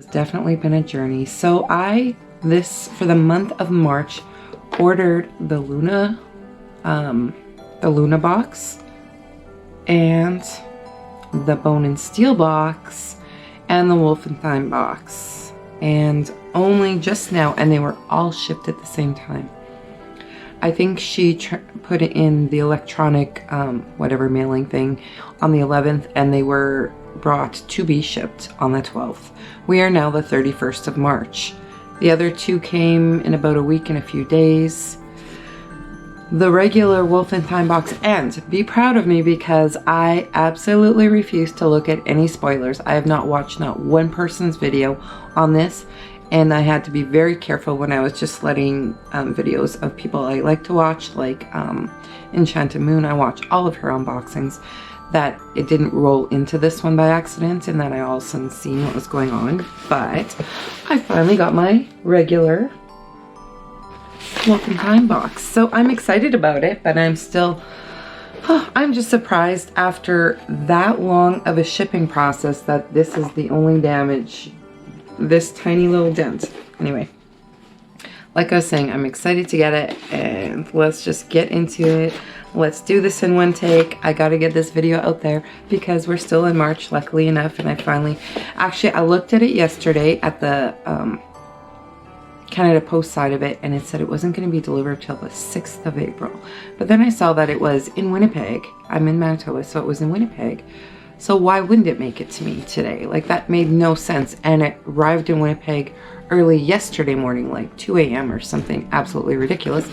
It's definitely been a journey. So for the month of March, ordered the Luna box and the Bone and Steel box and the Wolf and Thyme box, and only just now, and they were all shipped at the same time. I think she put it in the electronic whatever mailing thing on the 11th, and they were brought to be shipped on the 12th. We are now the 31st of March. The other two came in about a week and a few days. The regular Wolf and Thyme box, and be proud of me because I absolutely refuse to look at any spoilers. I have not watched not one person's video on this, and I had to be very careful when I was just letting videos of people I like to watch, like Enchanted Moon. I watch all of her unboxings, that it didn't roll into this one by accident, and that I all of a sudden seen what was going on. But I finally got my regular Wolf and Thyme box, so I'm excited about it, but I'm still, I'm just surprised after that long of a shipping process that this is the only damage, this tiny little dent. Anyway, like I was saying, I'm excited to get it, and let's just get into it. Let's do this in one take. I gotta get this video out there because we're still in March, luckily enough, and I looked at it yesterday at the Canada Post side of it, and it said it wasn't going to be delivered till the 6th of April. But then I saw that it was in Winnipeg. I'm in Manitoba, so it was in Winnipeg. So why wouldn't it make it to me today? Like, that made no sense. And it arrived in Winnipeg early yesterday morning, like 2 a.m. or something absolutely ridiculous.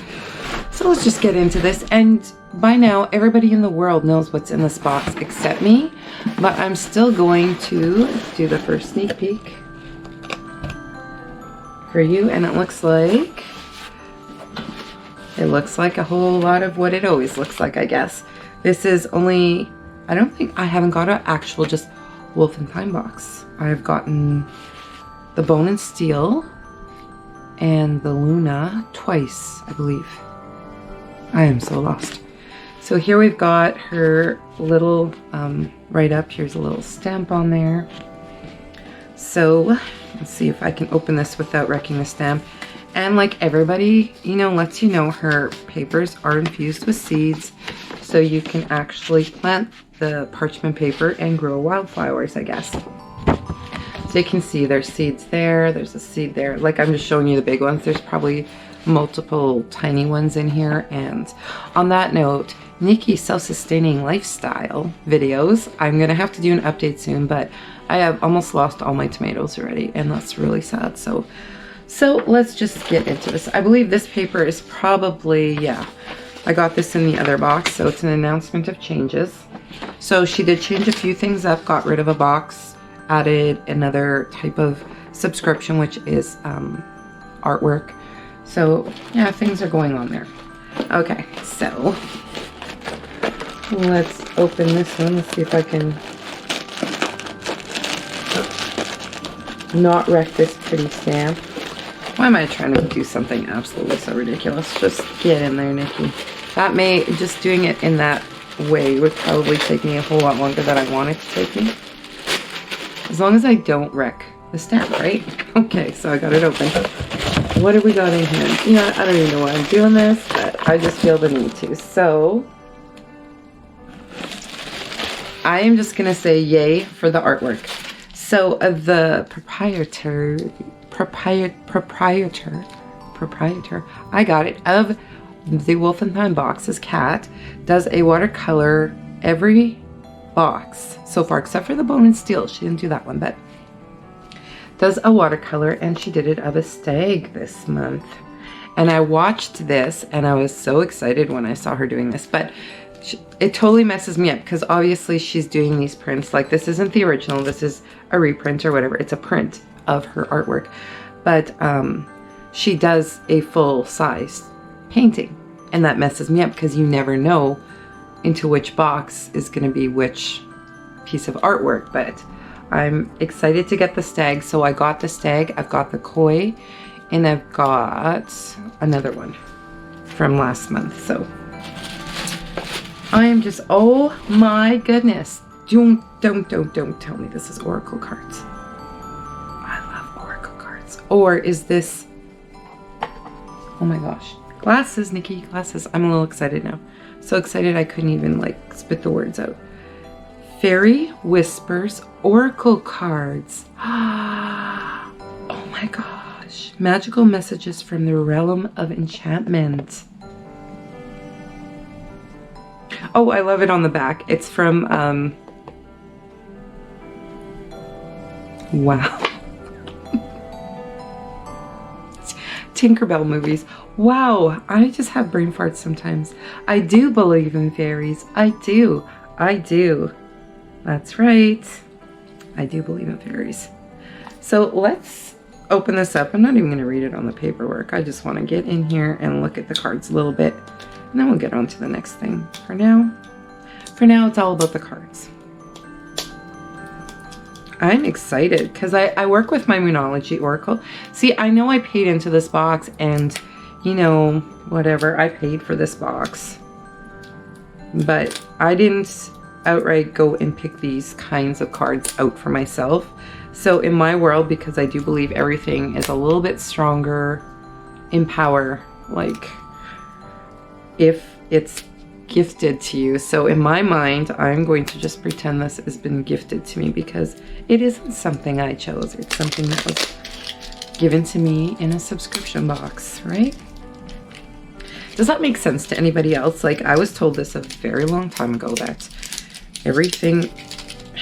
So let's just get into this. And by now, everybody in the world knows what's in this box except me. But I'm still going to do the first sneak peek for you, and it looks like a whole lot of what it always looks like, I guess. This is only, I haven't got an actual just Wolf and Thyme box. I've gotten the Bone and Steel and the Luna twice, I believe. I am so lost. So here we've got her little write-up. Here's a little stamp on there. So let's see if I can open this without wrecking the stamp. And like everybody, lets you know, her papers are infused with seeds, so you can actually plant the parchment paper and grow wildflowers, I guess. So you can see there's seeds there, there's a seed there. Like, I'm just showing you the big ones. There's probably multiple tiny ones in here. And on that note, Nikki's self-sustaining lifestyle videos, I'm gonna have to do an update soon, but I have almost lost all my tomatoes already, and that's really sad. So let's just get into this. I believe this paper is probably, yeah, I got this in the other box, so it's an announcement of changes. So she did change a few things up, got rid of a box, added another type of subscription, which is artwork. So yeah, things are going on there. Okay, so let's open this one. Let's see if I can not wreck this pretty stamp. Why am I trying to do something absolutely so ridiculous? Just get in there, Nikki. Just doing it in that way would probably take me a whole lot longer than I want it to take me. As long as I don't wreck the stamp, right? Okay, so I got it open. What have we got in here? I don't even know why I'm doing this, but I just feel the need to. So I am just gonna say yay for the artwork. So the proprietor, I got it, of the Wolf and Thyme boxes, Kat, does a watercolor every box so far, except for the Bone and Steel. She didn't do that one, but does a watercolor, and she did it of a stag this month. And I watched this, and I was so excited when I saw her doing this, but it totally messes me up because obviously she's doing these prints. Like, this isn't the original, this is a reprint or whatever. It's a print of her artwork, but she does a full-size painting, and that messes me up because you never know into which box is going to be which piece of artwork. But I'm excited to get the stag. So I got the stag, I've got the koi, and I've got another one from last month. So I am just, oh my goodness. Don't tell me this is Oracle cards. I love cards? Or is this, oh my gosh, glasses, Nikki, glasses. I'm a little excited now. So excited I couldn't even like spit the words out. Fairy Whispers Oracle cards. Oh my gosh. Magical messages from the realm of enchantment. Oh, I love it on the back. It's from, wow. Tinkerbell movies. Wow, I just have brain farts sometimes. I do believe in fairies. I do. I do. That's right. I do believe in fairies. So let's open this up. I'm not even going to read it on the paperwork. I just want to get in here and look at the cards a little bit. And then we'll get on to the next thing. For now, it's all about the cards. I'm excited because I work with my Moonology Oracle. See, I know I paid into this box and, you know, whatever, I paid for this box. But I didn't outright go and pick these kinds of cards out for myself. So in my world, because I do believe everything is a little bit stronger in power, like if it's gifted to you. So in my mind, I'm going to just pretend this has been gifted to me because it isn't something I chose. It's something that was given to me in a subscription box, right? Does that make sense to anybody else? Like, I was told this a very long time ago that everything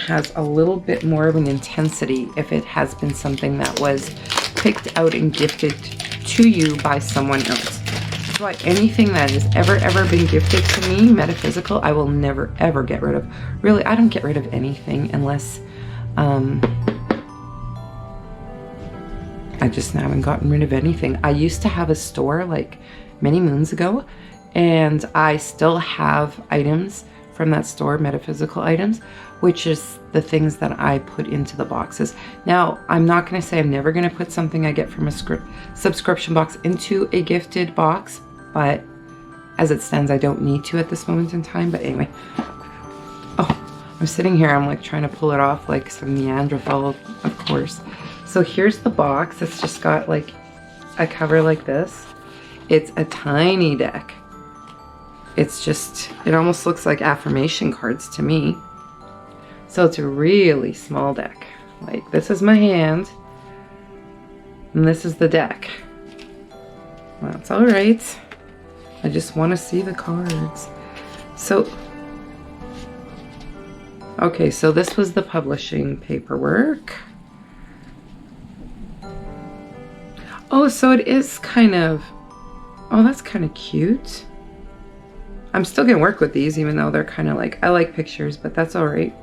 has a little bit more of an intensity if it has been something that was picked out and gifted to you by someone else. That's why anything that has ever been gifted to me, metaphysical, I will never ever get rid of. Really, I don't get rid of anything unless I just haven't gotten rid of anything. I used to have a store like many moons ago, and I still have items from that store, metaphysical items, which is the things that I put into the boxes. Now, I'm not going to say I'm never going to put something I get from a subscription box into a gifted box, but as it stands, I don't need to at this moment in time. But anyway, oh, I'm sitting here, I'm like trying to pull it off like some Neanderthal, of course. So here's the box. It's just got like a cover like this. It's a tiny deck. It's just, it almost looks like affirmation cards to me. So it's a really small deck. Like, this is my hand, and this is the deck. That's all right. I just want to see the cards. So, okay, so this was the publishing paperwork. Oh, so it is kind of, oh, that's kind of cute. I'm still gonna work with these even though they're kind of like, I like pictures, but that's all right.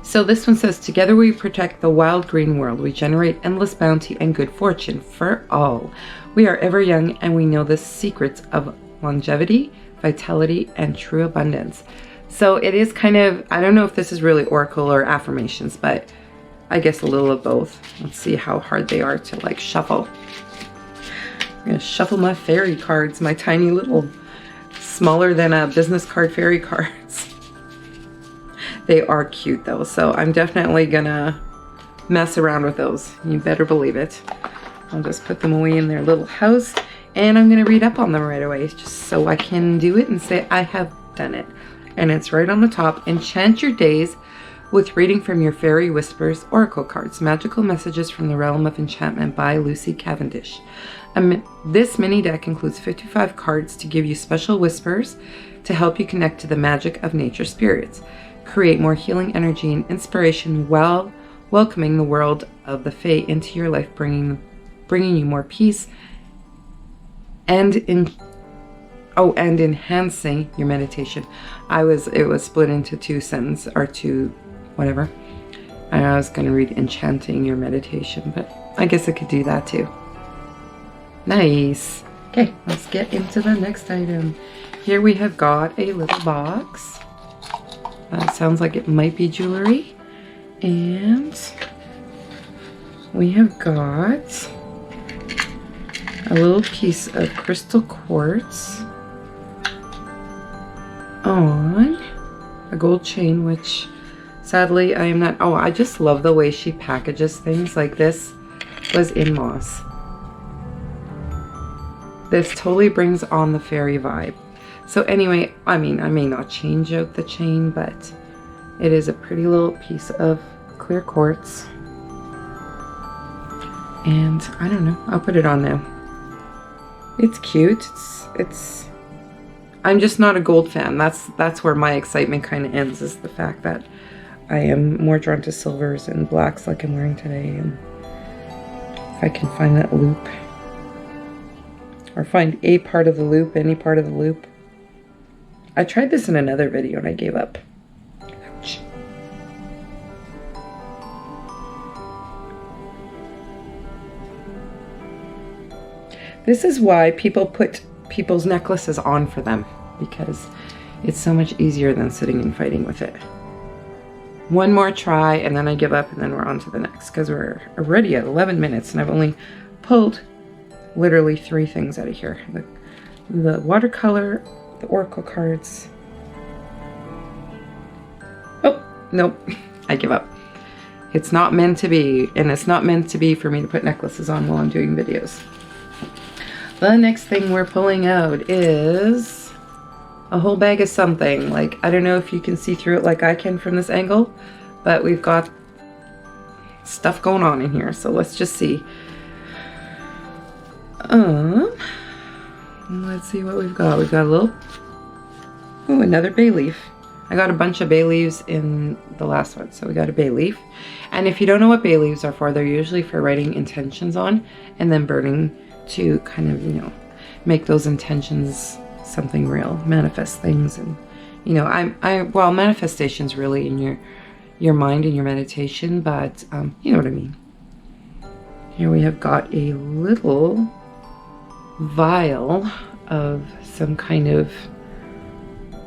So this one says, together we protect the wild green world. We generate endless bounty and good fortune for all. We are ever young and we know the secrets of longevity, vitality, and true abundance. So it is kind of, I don't know if this is really oracle or affirmations, but I guess a little of both. Let's see how hard they are to like shuffle. I'm gonna shuffle my fairy cards, my tiny little, smaller than a business card fairy cards. They are cute though, so I'm definitely gonna mess around with those. You better believe it. I'll just put them away in their little house, and I'm gonna read up on them right away just so I can do it and say I have done it. And it's right on the top. Enchant your days with reading from your Fairy Whispers Oracle cards. Magical messages from the realm of enchantment by Lucy Cavendish. This mini deck includes 55 cards to give you special whispers to help you connect to the magic of nature spirits. Create more healing energy and inspiration while welcoming the world of the Fae into your life, bringing you more peace and enhancing your meditation. It was split into two sentences or two whatever. And I was going to read enchanting your meditation, but I guess I could do that too. Nice. Okay, let's get into the next item. Here we have got a little box. That sounds like it might be jewelry. And we have got a little piece of crystal quartz on a gold chain, which sadly I am not, oh, I just love the way she packages things like this. was in moss. This totally brings on the fairy vibe. So anyway, I mean, I may not change out the chain, but it is a pretty little piece of clear quartz. And I don't know, I'll put it on now. It's cute. I'm just not a gold fan. That's where my excitement kind of ends, is the fact that I am more drawn to silvers and blacks like I'm wearing today. And if I can find that loop, or find a part of the loop, any part of the loop. I tried this in another video and I gave up. Ouch. This is why people put people's necklaces on for them, because it's so much easier than sitting and fighting with it. One more try and then I give up, and then we're on to the next, because we're already at 11 minutes and I've only pulled literally 3 things out of here. The watercolor, the oracle cards. Oh, nope, I give up. It's not meant to be, and it's not meant to be for me to put necklaces on while I'm doing videos. The next thing we're pulling out is a whole bag of something. Like, I don't know if you can see through it like I can from this angle, but we've got stuff going on in here. So let's just see. Let's see what we've got. We've got a little, oh, another bay leaf. I got a bunch of bay leaves in the last one, so we got a bay leaf. And if you don't know what bay leaves are for, they're usually for writing intentions on and then burning to kind of, you know, make those intentions something real, manifest things. And, you know, well, manifestation's really in your mind and your meditation, but you know what I mean. Here we have got a little vial of some kind of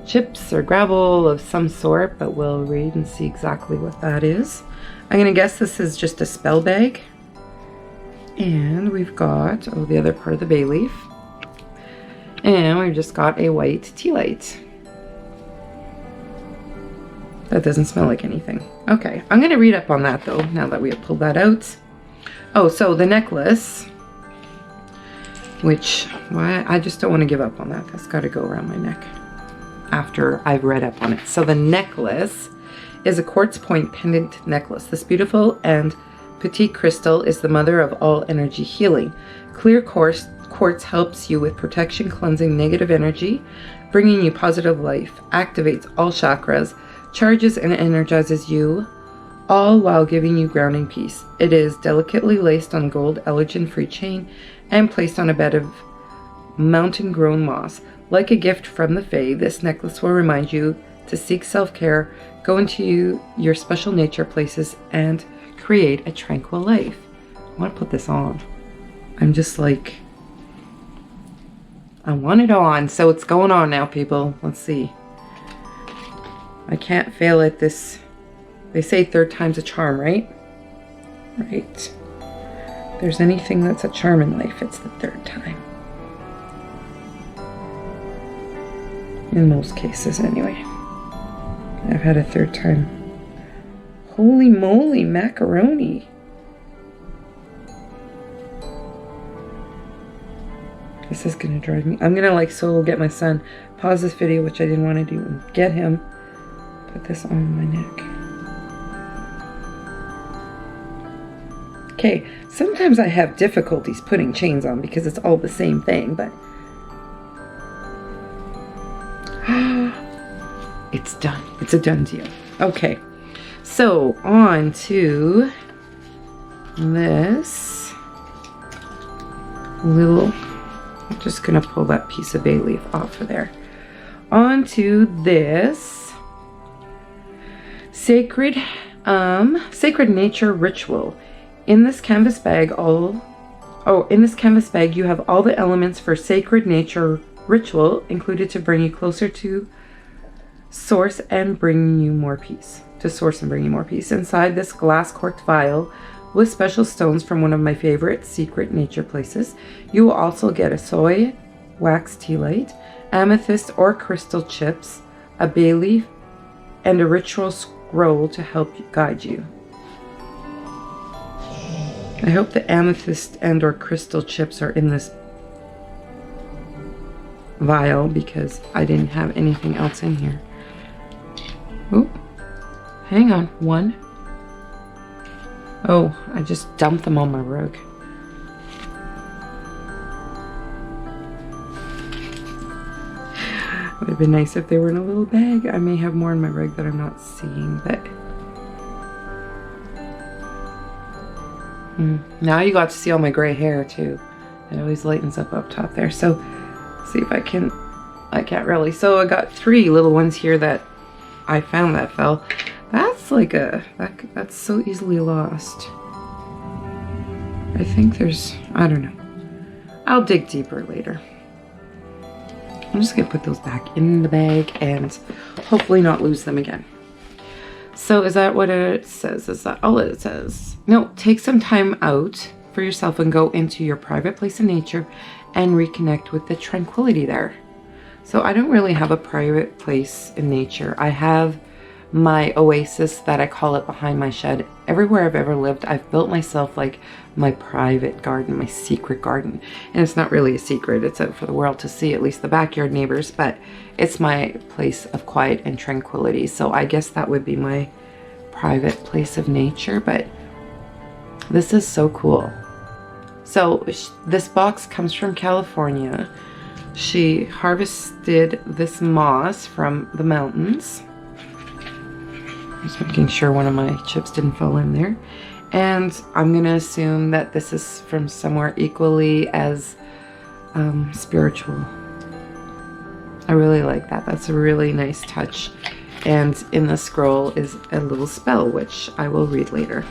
chips or gravel of some sort, but we'll read and see exactly what that is. I'm gonna guess this is just a spell bag. And we've got, oh, the other part of the bay leaf. And we've just got a white tea light. That doesn't smell like anything. Okay, I'm gonna read up on that though, now that we have pulled that out. Oh, so the necklace, which, well, I just don't want to give up on that. That's got to go around my neck after I've read up on it. So the necklace is a quartz point pendant necklace. This beautiful and petite crystal is the mother of all energy healing. Clear quartz helps you with protection, cleansing negative energy, bringing you positive life, activates all chakras, charges and energizes you, all while giving you grounding peace. It is delicately laced on gold elegant-free chain and placed on a bed of mountain-grown moss. Like a gift from the Fae, this necklace will remind you to seek self-care, go into your special nature places, and create a tranquil life. I want to put this on. I'm just like, I want it on, so it's going on now, people. Let's see. I can't fail at this. They say 3rd time's a charm, right? Right. If there's anything that's a charm in life, it's the 3rd time. In most cases, anyway. I've had a 3rd time. Holy moly, macaroni. This is gonna drive me. I'm gonna like solo get my son, pause this video, which I didn't want to do, and get him, put this on my neck. Okay, sometimes I have difficulties putting chains on because it's all the same thing, but it's done. It's a done deal. Okay, so on to this little, I'm just gonna pull that piece of bay leaf off of there. On to this sacred nature ritual. In this canvas bag, you have all the elements for sacred nature ritual included to bring you closer to source and bring you more peace. Inside this glass corked vial with special stones from one of my favorite secret nature places, you will also get a soy wax tea light, amethyst or crystal chips, a bay leaf, and a ritual scroll to help guide you. I hope the amethyst and or crystal chips are in this vial because I didn't have anything else in here. Oh, hang on, one. Oh, I just dumped them on my rug. It would have been nice if they were in a little bag. I may have more in my rug that I'm not seeing, but now you got to see all my gray hair too. It always lightens up top there. So see if I can't really. So I got 3 little ones here that I found that fell. That's like that's so easily lost. I think there's, I don't know. I'll dig deeper later. I'm just gonna put those back in the bag and hopefully not lose them again. So is that what it says? Is that all it says? No, take some time out for yourself and go into your private place in nature and reconnect with the tranquility there. So I don't really have a private place in nature. I have my oasis that I call it behind my shed. Everywhere I've ever lived, I've built myself like my private garden, my secret garden. And it's not really a secret, it's out for the world to see, at least the backyard neighbors, but it's my place of quiet and tranquility. So I guess that would be my private place of nature, but this is so cool. So this box comes from California. She harvested this moss from the mountains. Just making sure one of my chips didn't fall in there. And I'm gonna assume that this is from somewhere equally as spiritual. I really like that. That's a really nice touch. And in the scroll is a little spell, which I will read later.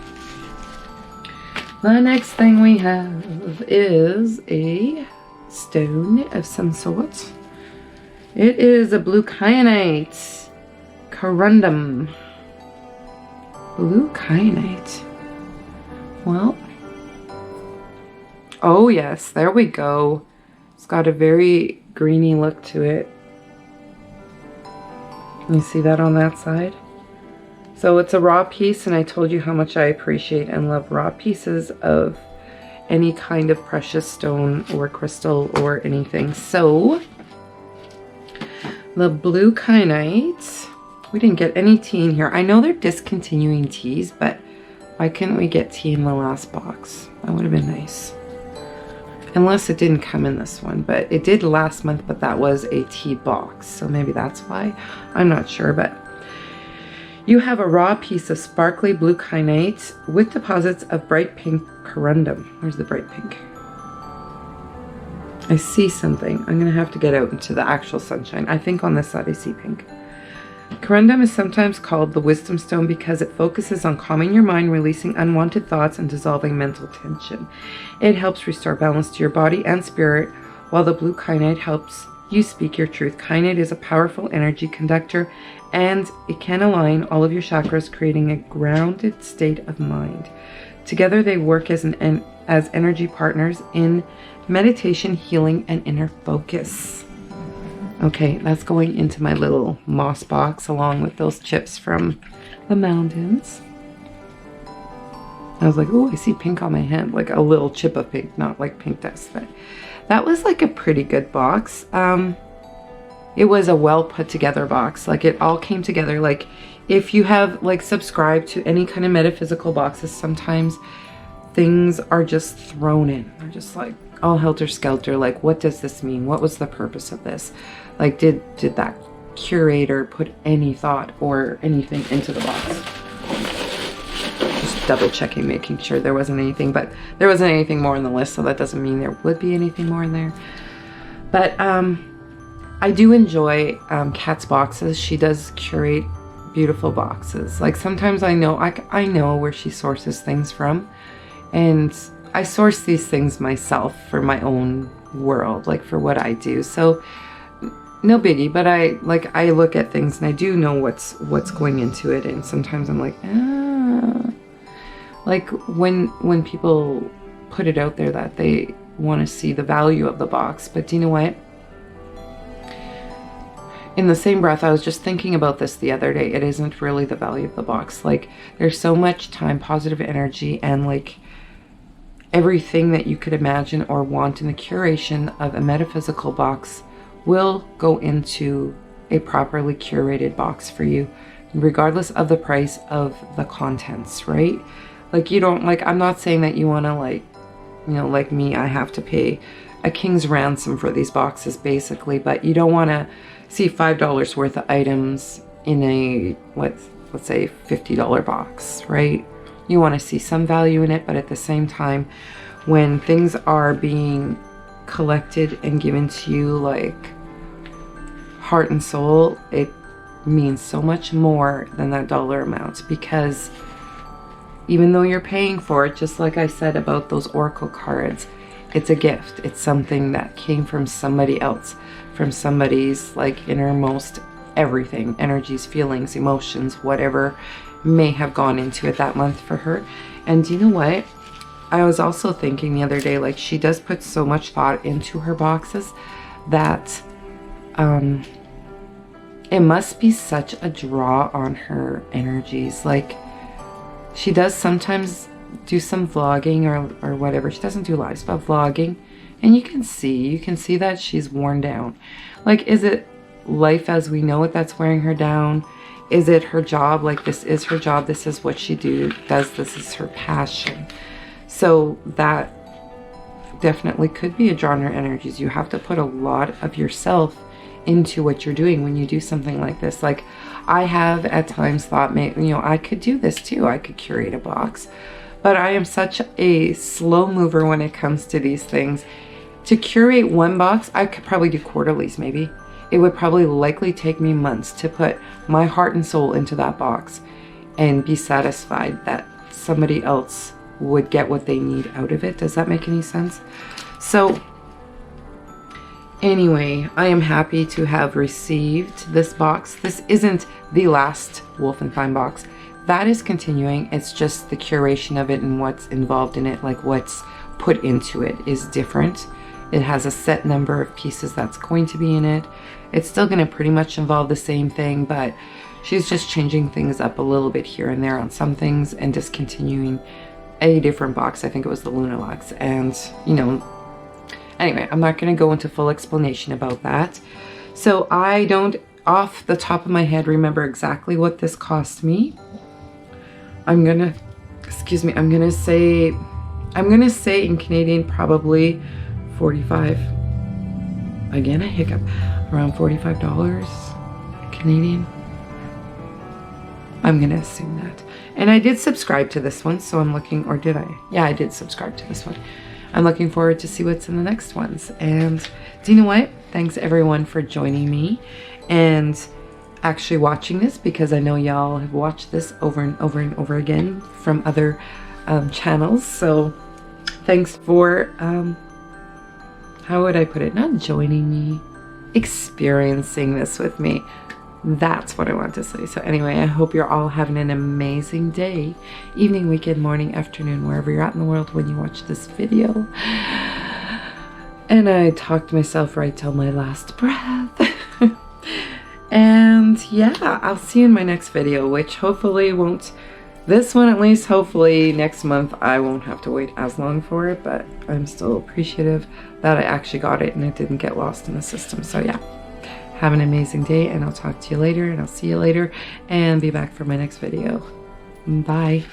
The next thing we have is a stone of some sort. It is a blue kyanite. Corundum. Blue kyanite. Well, oh yes, there we go. It's got a very greeny look to it. You see that on that side? So it's a raw piece, and I told you how much I appreciate and love raw pieces of any kind of precious stone or crystal or anything. So the blue kyanite, we didn't get any tea in here. I know they're discontinuing teas, but why couldn't we get tea in the last box? That would have been nice. Unless it didn't come in this one, but it did last month, but that was a tea box. So maybe that's why. I'm not sure, but you have a raw piece of sparkly blue kyanite with deposits of bright pink corundum. Where's the bright pink? I see something. I'm gonna have to get out into the actual sunshine. I think on this side I see pink. Corundum is sometimes called the wisdom stone because it focuses on calming your mind, releasing unwanted thoughts, and dissolving mental tension. It helps restore balance to your body and spirit, while the blue kyanite helps you speak your truth. Kyanite is a powerful energy conductor, and it can align all of your chakras, creating a grounded state of mind. Together they work as energy partners in meditation, healing, and inner focus. Okay, that's going into my little moss box along with those chips from the mountains. I was like, oh, I see pink on my hand, like a little chip of pink, not like pink dust. But that was like a pretty good box. It was a well put together box. Like it all came together. Like if you have like subscribed to any kind of metaphysical boxes, sometimes things are just thrown in. They're just like all helter-skelter. Like, what does this mean? What was the purpose of this? Like, did that curator put any thought or anything into the box? Just double checking, making sure there wasn't anything, but there wasn't anything more on the list, so that doesn't mean there would be anything more in there. But I do enjoy Kat's boxes. She does curate beautiful boxes. Like sometimes I know where she sources things from, and I source these things myself for my own world, like for what I do. So no biggie, but I look at things and I do know what's going into it, and sometimes I'm like, like when people put it out there that they want to see the value of the box. But do you know what? In the same breath, I was just thinking about this the other day. It isn't really the value of the box. Like there's so much time, positive energy, and like everything that you could imagine or want in the curation of a metaphysical box will go into a properly curated box for you, regardless of the price of the contents, right? Like, you don't, like, I'm not saying that you want to, like, you know, like me, I have to pay a king's ransom for these boxes basically, but you don't want to see $5 worth of items in a, let's say $50 box, right? You want to see some value in it, but at the same time, when things are being collected and given to you like heart and soul, it means so much more than that dollar amount, because even though you're paying for it, just like I said about those oracle cards, it's a gift. It's something that came from somebody else, from somebody's like innermost everything, energies, feelings, emotions, whatever may have gone into it that month for her. And you know what? I was also thinking the other day, like, she does put so much thought into her boxes that it must be such a draw on her energies. Like, she does sometimes do some vlogging or whatever. She doesn't do lives, but vlogging. And you can see that she's worn down. Like, is it life as we know it that's wearing her down? Is it her job? Like, this is her job. This is what she does. This is her passion. So that definitely could be a draw on her energies. You have to put a lot of yourself into what you're doing when you do something like this. Like, I have at times thought, maybe, you know, I could do this too. I could curate a box. But I am such a slow mover when it comes to these things. To curate one box, I could probably do quarterlies maybe. It would probably likely take me months to put my heart and soul into that box and be satisfied that somebody else would get what they need out of it. Does that make any sense? So anyway, I am happy to have received this box. This isn't the last Wolf and Thyme box. That is continuing. It's just the curation of it and what's involved in it, like what's put into it, is different. It has a set number of pieces that's going to be in it. It's still going to pretty much involve the same thing, but she's just changing things up a little bit here and there on some things and discontinuing a different box. I think it was the Luna box. And, you know, anyway, I'm not going to go into full explanation about that. So I don't, off the top of my head, remember exactly what this cost me. I'm gonna say in Canadian probably 45, again a hiccup, around $45 Canadian. I'm gonna assume that. And I did subscribe to this one, so I'm looking, or did I? Yeah, I did subscribe to this one. I'm looking forward to see what's in the next ones. And do you know what? Thanks everyone for joining me and actually watching this, because I know y'all have watched this over and over and over again from other channels. So thanks for, how would I put it? Not joining me, experiencing this with me. That's what I want to say. So anyway, I hope you're all having an amazing day, evening, weekend, morning, afternoon, wherever you're at in the world when you watch this video. And I talk to myself right till my last breath. And yeah, I'll see you in my next video, which hopefully won't, this one at least, hopefully next month I won't have to wait as long for it, but I'm still appreciative that I actually got it and it didn't get lost in the system. So yeah, have an amazing day, and I'll talk to you later, and I'll see you later, and be back for my next video. Bye.